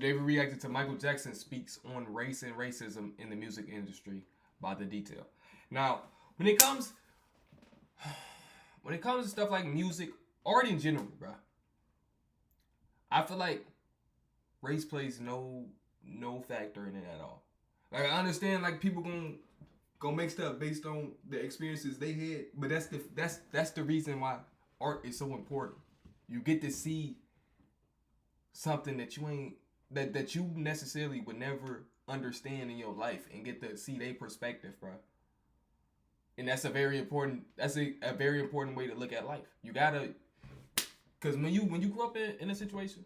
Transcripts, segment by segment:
David reacted to Michael Jackson speaks on race and racism in the music industry by The Detail. Now, when it comes to stuff like music, art in general, bro, I feel like race plays no factor in it at all. Like, I understand, like, people gonna make stuff based on the experiences they had, but that's the reason why art is so important. You get to see something that that you necessarily would never understand in your life, and get to see their perspective, bro. And that's a very important way to look at life. You gotta, because when you grow up in a situation,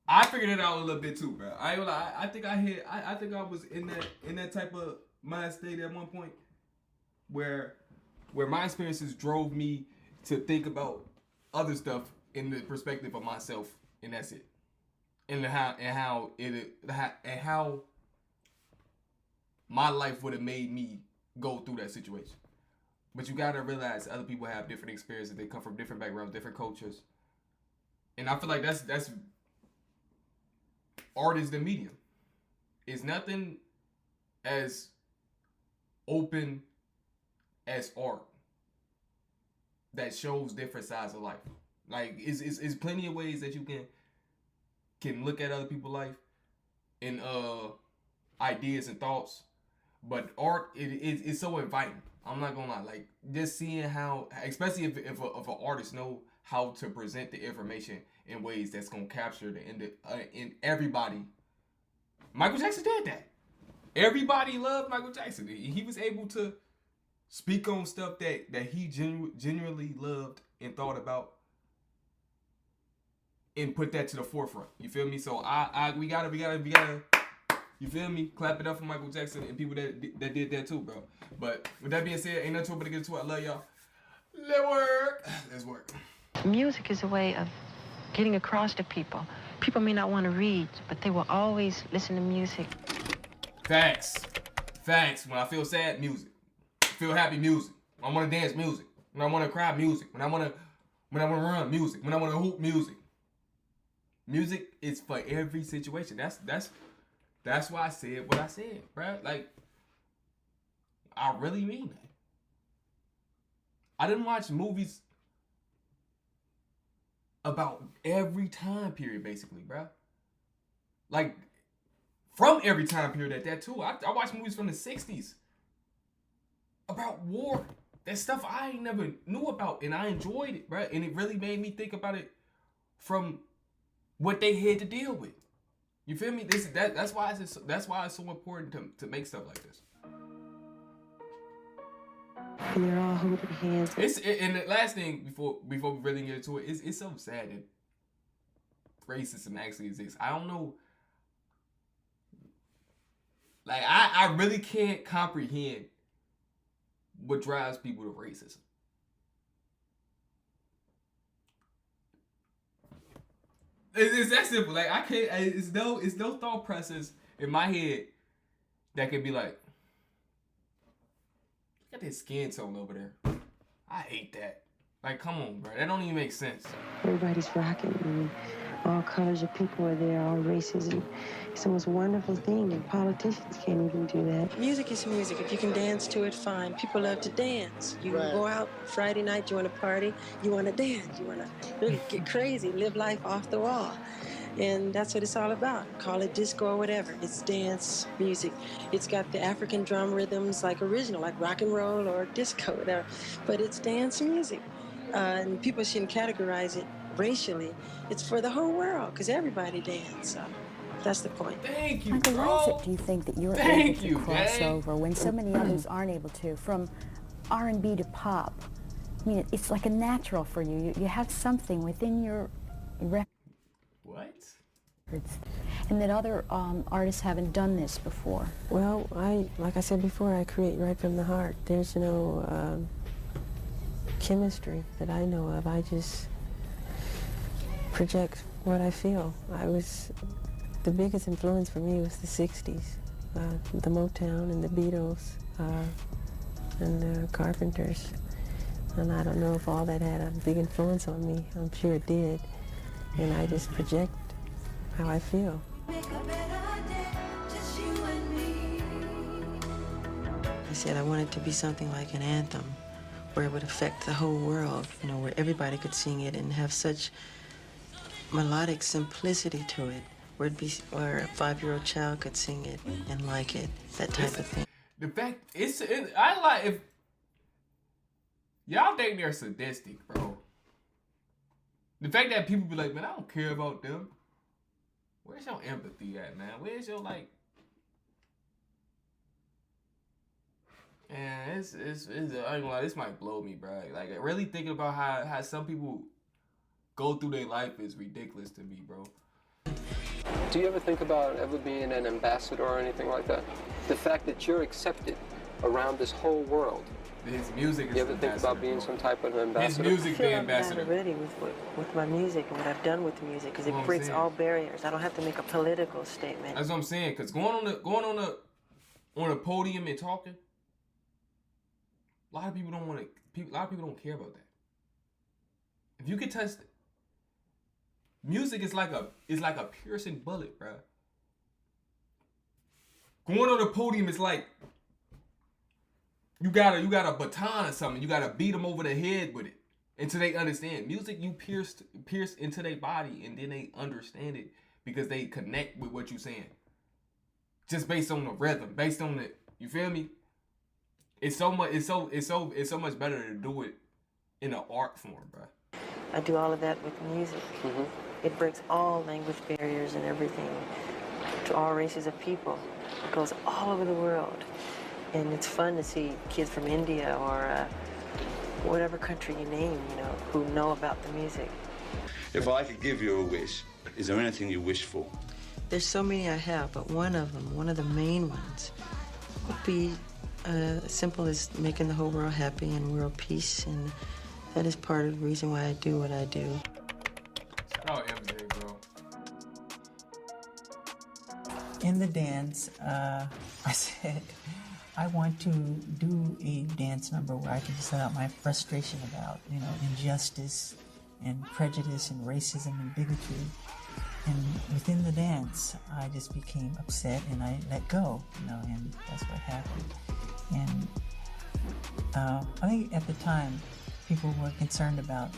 I figured it out a little bit too, bro. I think I was in that type of mind state at one point where my experiences drove me to think about other stuff in the perspective of myself, and that's it. And how my life would have made me go through that situation. But you gotta realize other people have different experiences. They come from different backgrounds, different cultures, and I feel like that's art is the medium. It's nothing as open as art that shows different sides of life. Like, it's plenty of ways that you can look at other people's life and ideas and thoughts, but art it's so inviting. I'm not gonna lie, like, just seeing how, especially if an artist know how to present the information in ways that's gonna capture the in everybody. Michael Jackson did that. Everybody loved Michael Jackson. He was able to speak on stuff that he genuinely loved and thought about, and put that to the forefront. You feel me? So we gotta, you feel me? Clap it up for Michael Jackson and people that did that too, bro. But with that being said, ain't nothing to it but to get to it. I love y'all. Let's work. Music is a way of getting across to people. People may not want to read, but they will always listen to music. Facts. When I feel sad, music. Feel happy, music. When I want to dance, music. When I want to cry, music. When I want to run, music. When I want to hoop, music. Music is for every situation. That's why I said what I said, bro. Like, I really mean that. I didn't watch movies about every time period, basically, bro. Like, from every time period at that too. I watched movies from the 60s about war. That stuff I ain't never knew about, and I enjoyed it, bro. And it really made me think about it from what they had to deal with. You feel me? That's why it's so important to make stuff like this. And they're all holding hands. And the last thing before we really get into it, it's so sad that racism actually exists. I don't know. Like, I really can't comprehend what drives people to racism. It's that simple. Like, I can't. It's no thought process in my head that could be like, look at that skin tone over there. I hate that. Like, come on, bro. That don't even make sense. Everybody's rocking, and all colors of people are there, all races, and it's the most wonderful thing, and politicians can't even do that. Music is music. If you can dance to it, fine. People love to dance. You go out Friday night, you want to party, you want to dance, you want to really get crazy, live life off the wall. And that's what it's all about. Call it disco or whatever. It's dance music. It's got the African drum rhythms like original, like rock and roll or disco, whatever. But it's dance music. And people shouldn't categorize it racially. It's for the whole world, because everybody dance. So that's the point. Thank you, Michael, bro. why is it, do you think, that you're able to cross over when so many others aren't able to, from R&B to pop? I mean, it's like a natural for you. You have something within your records. What? And that other artists haven't done this before. Well, like I said before, I create right from the heart. There's no chemistry that I know of. I just project what I feel. The biggest influence for me was the 60s, the Motown and the Beatles and the Carpenters. And I don't know if all that had a big influence on me. I'm sure it did. and I just project how I feel. I said I wanted to be something like an anthem, where it would affect the whole world, you know, where everybody could sing it and have such melodic simplicity to it, where where a 5-year-old child could sing it and like it, that type of thing. The fact I like if y'all think they're sadistic, bro. The fact that people be like, man, I don't care about them. Where's your empathy at, man? Where's your like? And it's I ain't gonna lie, this might blow me, bro. Like really thinking about how some people go through their life is ridiculous to me, bro. Do you ever think about ever being an ambassador or anything like that? The fact that you're accepted around this whole world. His music is You ever think about being some type of ambassador? His music, the I'm ambassador. already with my music and what I've done with the music, because it breaks all barriers. I don't have to make a political statement. That's what I'm saying. Because going on a podium and talking, a lot of people don't want to. A lot of people don't care about that. If you could touch it, music is like a piercing bullet, bro. Going on the podium is like you got a baton or something. You gotta beat them over the head with it until they understand. Music, you pierce into their body, and then they understand it because they connect with what you're saying. Just based on the rhythm, based on the, you feel me? It's so much better to do it in an art form, bro. I do all of that with music. Mm-hmm. It breaks all language barriers and everything to all races of people. It goes all over the world. And it's fun to see kids from India or whatever country you name, you know, who know about the music. If I could give you a wish, is there anything you wish for? There's so many I have, but one of them, one of the main ones, would be as simple as making the whole world happy and world peace. And that is part of the reason why I do what I do. Shout out MJ, bro. In the dance, I said, I want to do a dance number where I can just let out my frustration about, you know, injustice and prejudice and racism and bigotry. And within the dance, I just became upset and I let go, you know, and that's what happened. And I think at the time, people were concerned about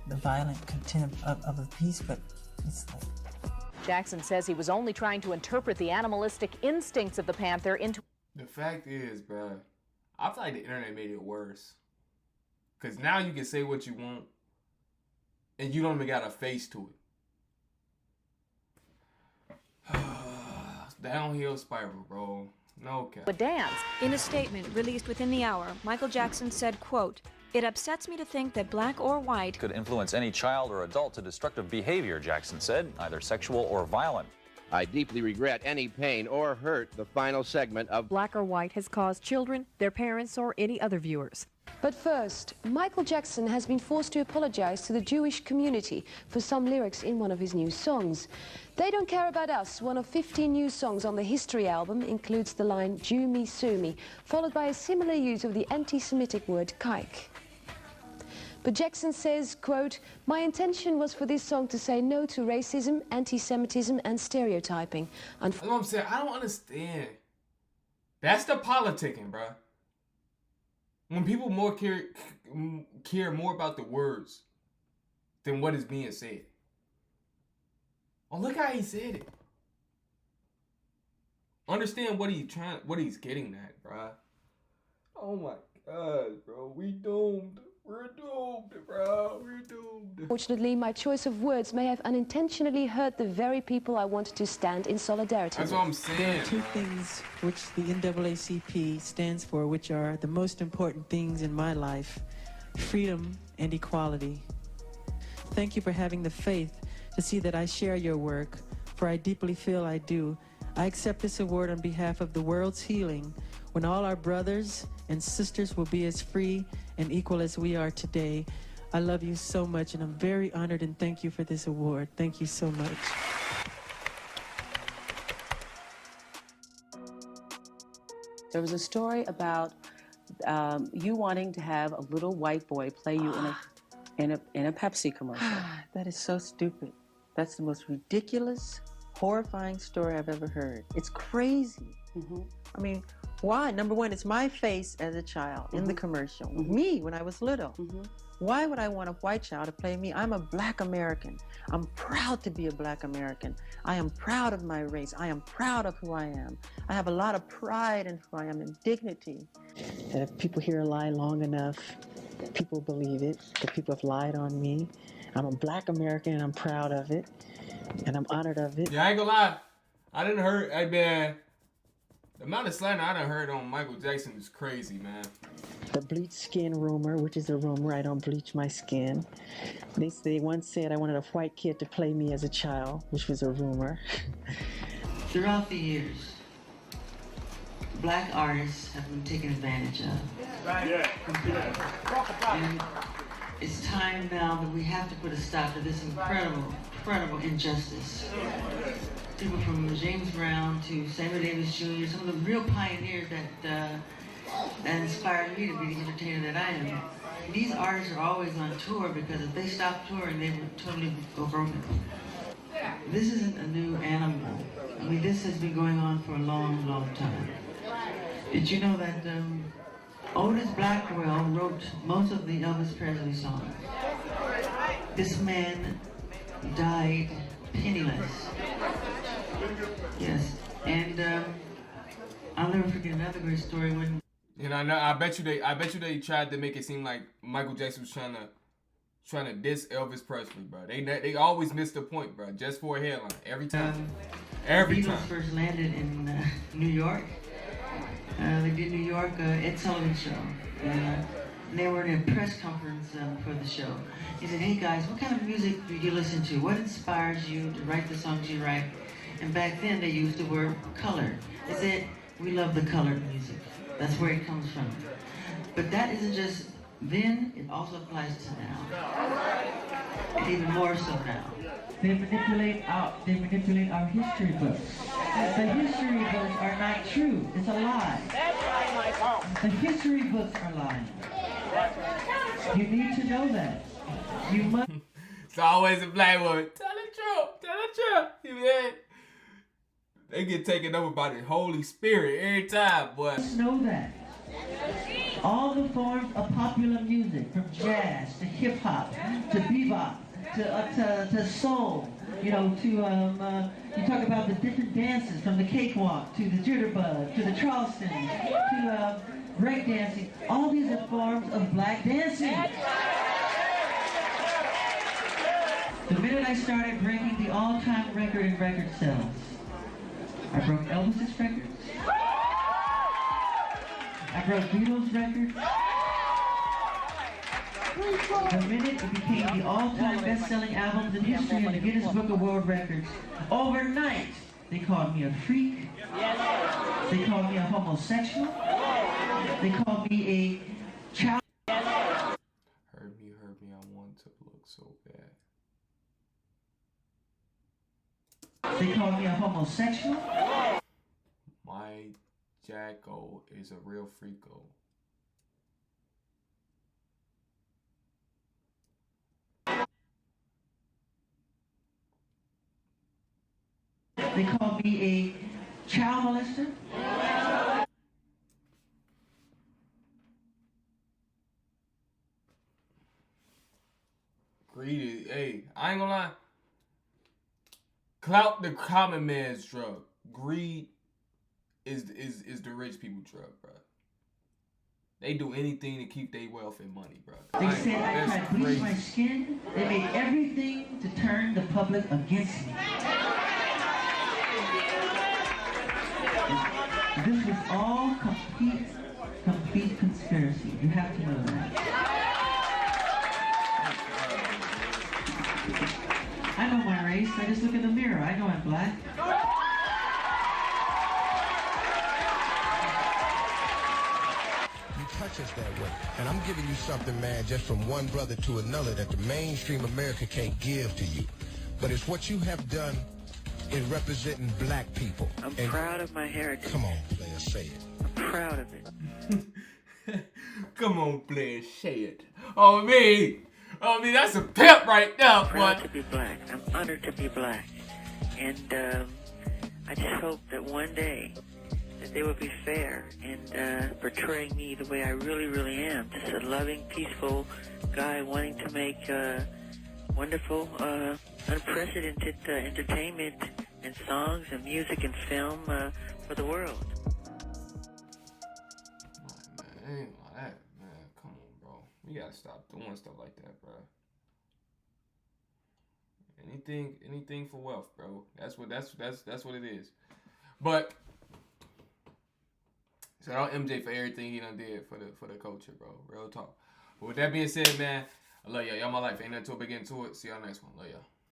the violent contempt of the piece, but it's like... Jackson says he was only trying to interpret the animalistic instincts of the panther into... The fact is, bro, I feel like the internet made it worse. Because now you can say what you want, and you don't even got a face to it. Downhill spiral, bro. No cap. a dance. In a statement released within the hour, Michael Jackson said, quote, "It upsets me to think that black or white could influence any child or adult to destructive behavior," Jackson said, either sexual or violent. "I deeply regret any pain or hurt the final segment of Black or white has caused children, their parents, or any other viewers. But first, Michael Jackson has been forced to apologize to the Jewish community for some lyrics in one of his new songs. They Don't Care About Us, one of 15 new songs on the History album, includes the line Jew me, sue me, followed by a similar use of the anti-Semitic word kike. But Jackson says, quote, "My intention was for this song to say no to racism, anti-Semitism and stereotyping." That's what I'm saying. I don't understand. That's the politicking, bro. When people more care more about the words than what is being said. Oh, look how he said it. Understand what he's getting at, bro. Oh my God, bro. We doomed. We're doomed, bro. We're doomed. Fortunately, my choice of words may have unintentionally hurt the very people I wanted to stand in solidarity That's with. what I'm saying. There are two things which the NAACP stands for, which are the most important things in my life: freedom and equality. Thank you for having the faith to see that I share your work, for I deeply feel I do. I accept this award on behalf of the world's healing, when all our brothers and sisters will be as free and equal as we are today. I love you so much, and I'm very honored, and thank you for this award. Thank you so much. There was a story about you wanting to have a little white boy play you in a Pepsi commercial. That is so stupid. That's the most ridiculous, horrifying story I've ever heard. It's crazy. I mean, why? Number one, it's my face as a child in the commercial. Me when I was little. Why would I want a white child to play me? I'm a Black American. I'm proud to be a Black American. I am proud of my race. I am proud of who I am. I have a lot of pride in who I am and dignity. And if people hear a lie long enough, people believe it. That people have lied on me. I'm a Black American and I'm proud of it. And I'm honored of it. Yeah, I ain't gonna lie. I didn't heard, hey man, the amount of slander I done heard on Michael Jackson is crazy, man. The bleach skin rumor, which is a rumor, I don't bleach my skin. They once said I wanted a white kid to play me as a child, which was a rumor. Throughout the years, Black artists have been taken advantage of. Right. And it's time now that we have to put a stop to this incredible injustice. People from James Brown to Sammy Davis Jr., some of the real pioneers that inspired me to be the entertainer that I am. These artists are always on tour because if they stop touring, they would totally go broke. This isn't a new animal. I mean, this has been going on for a long, long time. Did you know that Otis Blackwell wrote most of the Elvis Presley songs? This man died penniless. Yes, and I'll never forget another great story when. You know, I bet you they tried to make it seem like Michael Jackson was trying to diss Elvis Presley, bro. They always missed the point, bro. Just for a headline, every time. Every time. The Beatles first landed in New York. They did New York Ed Sullivan show. And they were in a press conference for the show. He said, "Hey guys, what kind of music do you listen to? What inspires you to write the songs you write?" And back then they used the word color. They said, "We love the colored music." That's where it comes from. But that isn't just then, it also applies to now. And even more so now. They manipulate our history books. The history books are not true. It's a lie. The history books are lying. You need to know that. You must. It's always a Black woman. Tell the truth. Tell the truth. Yeah. They get taken over by the Holy Spirit every time, boy. Know that. All the forms of popular music, from jazz to hip hop to bebop to soul, you know, to you talk about the different dances, from the cakewalk to the jitterbug to the Charleston to break dancing. All these are forms of Black dancing. The minute I started breaking the all-time record in record sales, I broke Elvis's records. I broke Beatles' records. The minute it became the all-time best-selling albums in history in the Guinness Book of World Records, overnight they called me a freak. They called me a homosexual. They called me a child. Hurt me, I want to look so bad. They called me a homosexual. My Jacko is a real freako. They called me a child molester. Greed is, hey, I ain't gonna lie. Clout the common man's drug. Greed is the rich people drug, bro. They do anything to keep their wealth and money, bro. They said I tried to bleach my skin. They made everything to turn the public against me. This was all complete conspiracy. You have to know that. I know my race. I just look in the mirror. I know I'm Black. You touch us that way. And I'm giving you something, man, just from one brother to another that the mainstream America can't give to you. But it's what you have done in representing Black people. I'm proud of my heritage. Come on, player, say it. I'm proud of it. Come on, player, say it. Oh, me. I mean, that's a pimp right there, Proud boy. to be black. I'm honored to be black. And I just hope that one day that they will be fair in portraying me the way I really, really am. Just a loving, peaceful guy wanting to make wonderful, unprecedented entertainment and songs and music and film for the world. Man, ain't like that, man. Come on, bro. You gotta stop doing stuff like that, bro. Anything for wealth, bro. That's what it is. But shout out MJ for everything he done did for the culture, bro. Real talk. But with that being said, man, I love y'all. Y'all my life. Ain't nothing too big into it. See y'all next one. Love y'all.